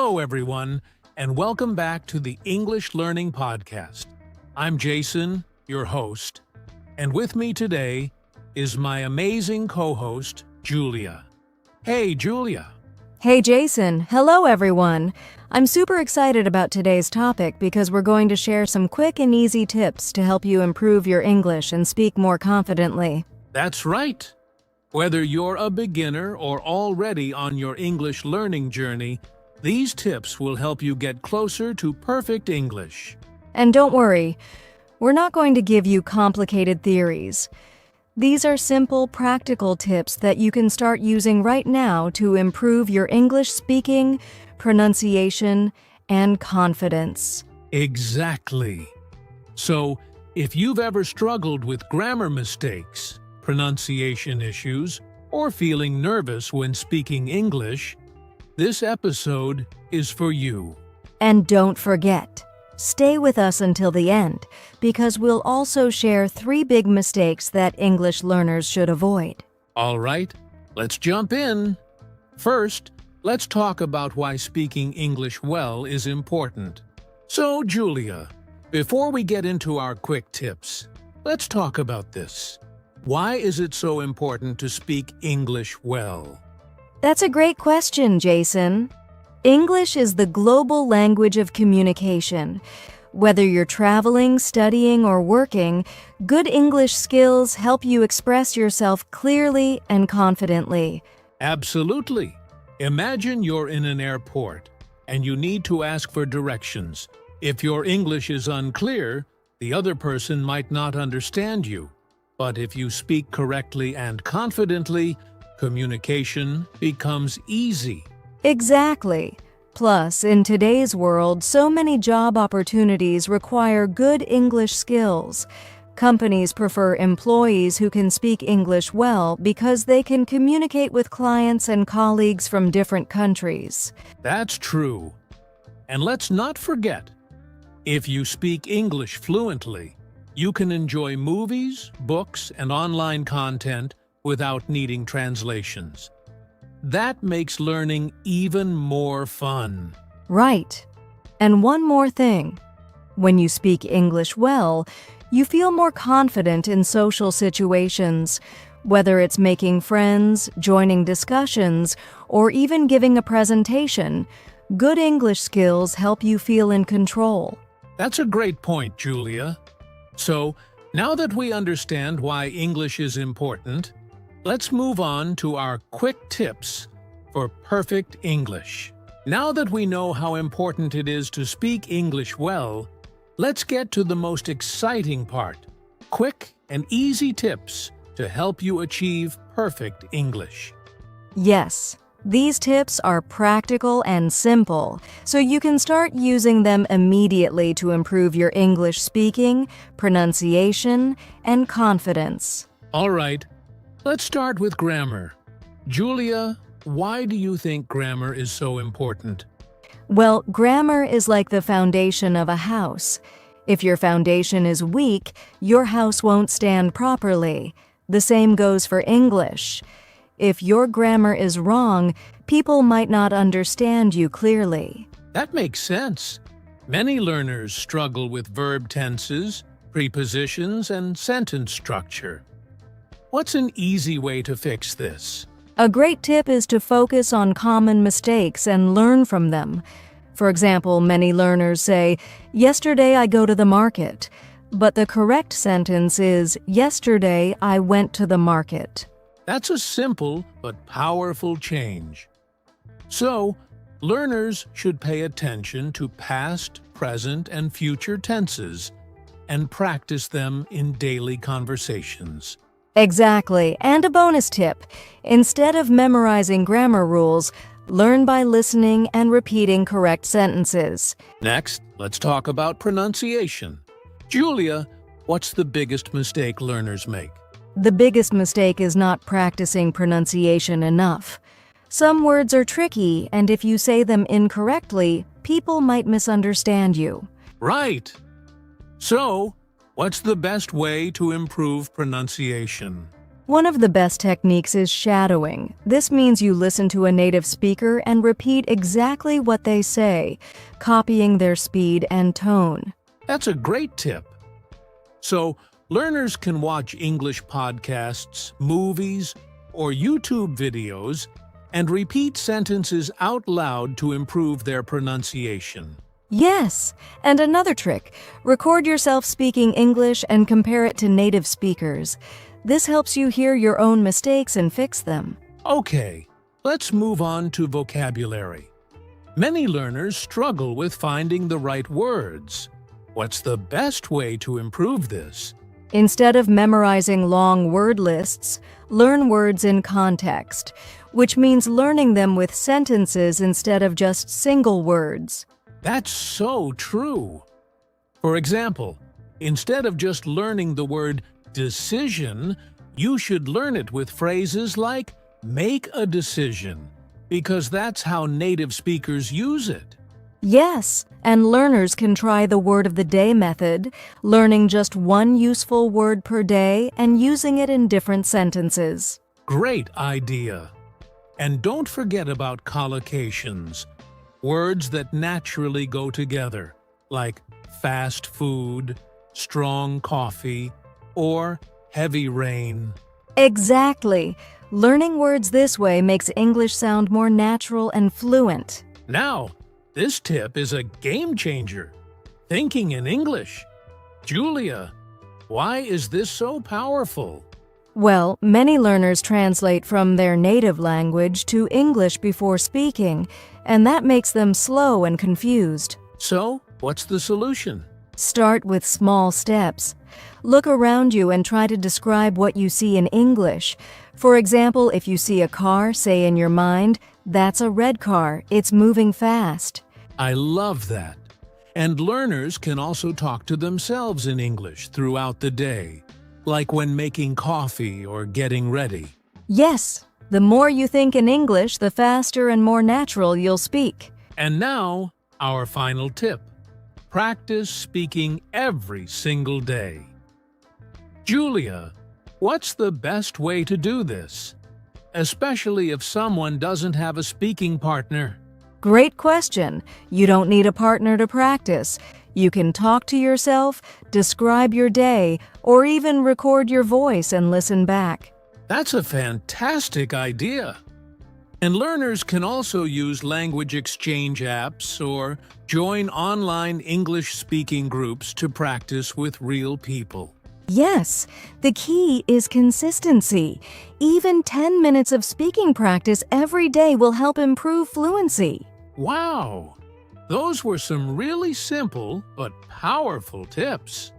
Hello, everyone, and welcome back to the English Learning Podcast. I'm Jason, your host, and with me today is my amazing co-host, Julia. Hey, Julia. Hey, Jason. Hello, everyone. I'm super excited about today's topic because we're going to share some quick and easy tips to help you improve your English and speak more confidently. That's right. Whether you're a beginner or already on your English learning journey, these tips will help you get closer to perfect English. And don't worry, we're not going to give you complicated theories. These are simple, practical tips that you can start using right now to improve your English speaking, pronunciation, and confidence. Exactly. So, if you've ever struggled with grammar mistakes, pronunciation issues, or feeling nervous when speaking English, this episode is for you. And don't forget, stay with us until the end, because we'll also share 3 big mistakes that English learners should avoid. All right, let's jump in. First, let's talk about why speaking English well is important. So, Julia, before we get into our quick tips, let's talk about this. Why is it so important to speak English well? That's a great question, Jason. English is the global language of communication. Whether you're traveling, studying, or working, good English skills help you express yourself clearly and confidently. Absolutely. Imagine you're in an airport and you need to ask for directions. If your English is unclear, the other person might not understand you. But if you speak correctly and confidently, communication becomes easy. Exactly. Plus, in today's world, so many job opportunities require good English skills. Companies prefer employees who can speak English well because they can communicate with clients and colleagues from different countries. That's true. And let's not forget, if you speak English fluently, you can enjoy movies, books, and online content without needing translations. That makes learning even more fun. Right. And one more thing. When you speak English well, you feel more confident in social situations, whether it's making friends, joining discussions, or even giving a presentation. Good English skills help you feel in control. That's a great point, Julia. So, now that we understand why English is important, let's move on to our quick tips for perfect English. Now that we know how important it is to speak English well, let's get to the most exciting part: quick and easy tips to help you achieve perfect English. Yes, these tips are practical and simple, so you can start using them immediately to improve your English speaking, pronunciation, and confidence. All right, let's start with grammar. Julia, why do you think grammar is so important? Well, grammar is like the foundation of a house. If your foundation is weak, your house won't stand properly. The same goes for English. If your grammar is wrong, people might not understand you clearly. That makes sense. Many learners struggle with verb tenses, prepositions, and sentence structure. What's an easy way to fix this? A great tip is to focus on common mistakes and learn from them. For example, many learners say, "Yesterday I go to the market," but the correct sentence is, "Yesterday I went to the market." That's a simple but powerful change. So, learners should pay attention to past, present, and future tenses and practice them in daily conversations. Exactly. And a bonus tip. Instead of memorizing grammar rules, learn by listening and repeating correct sentences. Next, let's talk about pronunciation. Julia, what's the biggest mistake learners make? The biggest mistake is not practicing pronunciation enough. Some words are tricky, and if you say them incorrectly, people might misunderstand you. Right. So, what's the best way to improve pronunciation? One of the best techniques is shadowing. This means you listen to a native speaker and repeat exactly what they say, copying their speed and tone. That's a great tip. So, learners can watch English podcasts, movies, or YouTube videos and repeat sentences out loud to improve their pronunciation. Yes, and another trick, record yourself speaking English and compare it to native speakers. This helps you hear your own mistakes and fix them. Okay, let's move on to vocabulary. Many learners struggle with finding the right words. What's the best way to improve this? Instead of memorizing long word lists, learn words in context, which means learning them with sentences instead of just single words. That's so true. For example, instead of just learning the word decision, you should learn it with phrases like make a decision, because that's how native speakers use it. Yes, and learners can try the word of the day method, learning just one useful word per day and using it in different sentences. Great idea. And don't forget about collocations, words that naturally go together, like fast food, strong coffee, or heavy rain. Exactly. Learning words this way makes English sound more natural and fluent. Now, this tip is a game changer. Thinking in English. Julia, why is this so powerful? Well, many learners translate from their native language to English before speaking, and that makes them slow and confused. So, what's the solution? Start with small steps. Look around you and try to describe what you see in English. For example, if you see a car, say in your mind, "That's a red car, it's moving fast." I love that. And learners can also talk to themselves in English throughout the day, like when making coffee or getting ready. Yes, the more you think in English, the faster and more natural you'll speak. And now, our final tip. Practice speaking every single day. Julia, what's the best way to do this? Especially if someone doesn't have a speaking partner. Great question. You don't need a partner to practice. You can talk to yourself, describe your day, or even record your voice and listen back. That's a fantastic idea. And learners can also use language exchange apps or join online English speaking groups to practice with real people. Yes, the key is consistency. Even 10 minutes of speaking practice every day will help improve fluency. Wow! Those were some really simple but powerful tips.